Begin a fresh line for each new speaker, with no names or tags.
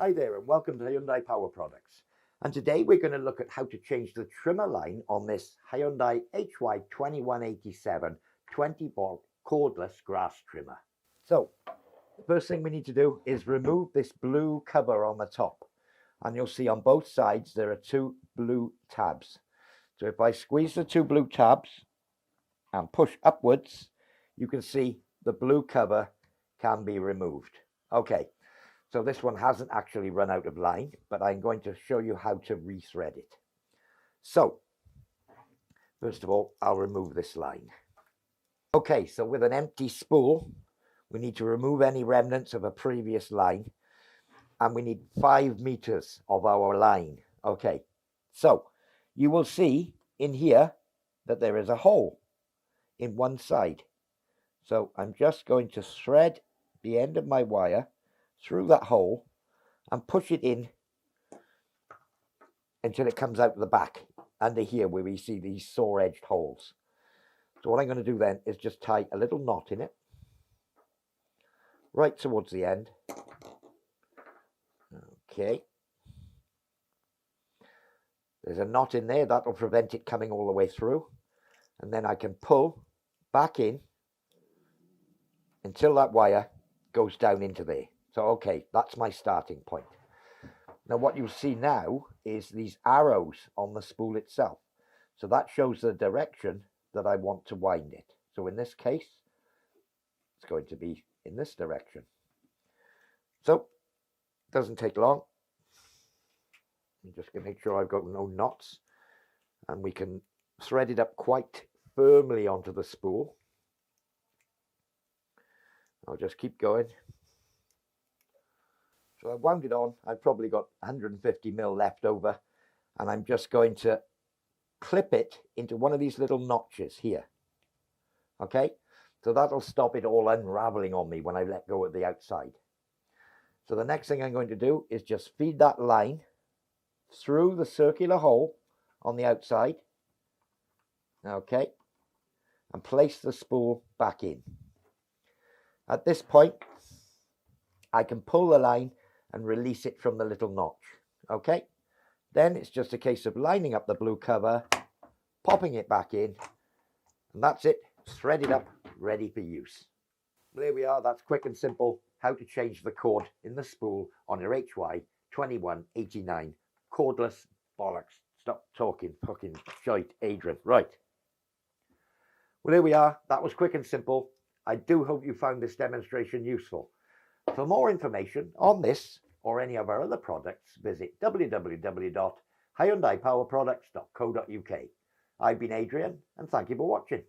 Hi there and welcome to Hyundai Power Products. And today we're going to look at how to change the trimmer line on this Hyundai HY2187 20-volt cordless grass trimmer. So the first thing we need to do is remove this blue cover on the top. And you'll see on both sides there are two blue tabs. So if I squeeze the two blue tabs and push upwards, you can see the blue cover can be removed. Okay. So this one hasn't actually run out of line, but I'm going to show you how to rethread it. So, first of all, I'll remove this line. Okay, so with an empty spool, we need to remove any remnants of a previous line, and we need 5 meters of our line. Okay, so you will see in here that there is a hole in one side. So I'm just going to thread the end of my wire through that hole and push it in until it comes out the back under here where we see these saw-edged holes. So what I'm going to do then is just tie a little knot in it right towards the end. Okay, there's a knot in there that will prevent it coming all the way through, and then I can pull back in until that wire goes down into there. So, okay, that's my starting point. Now, what you'll see now is these arrows on the spool itself. So that shows the direction that I want to wind it. So in this case, it's going to be in this direction. So, it doesn't take long. I'm just going to make sure I've got no knots. And we can thread it up quite firmly onto the spool. I'll just keep going. So I wound it on. I've probably got 150 mil left over, and I'm just going to clip it into one of these little notches here. Okay, so that'll stop it all unraveling on me when I let go at the outside. So the next thing I'm going to do is just feed that line through the circular hole on the outside. Okay, and place the spool back in. At this point, I can pull the line and release it from the little notch. Okay, then it's just a case of lining up the blue cover, popping it back in, and that's it, threaded up, ready for use. There we are. That's quick and simple how to change the cord in the spool on your HY2189 cordless bollocks. Stop talking fucking shite, Adrian. Right, well, there we are. That was quick and simple. I do hope you found this demonstration useful. For more information on this or any of our other products, visit www.hyundaipowerproducts.co.uk. I've been Adrian, and thank you for watching.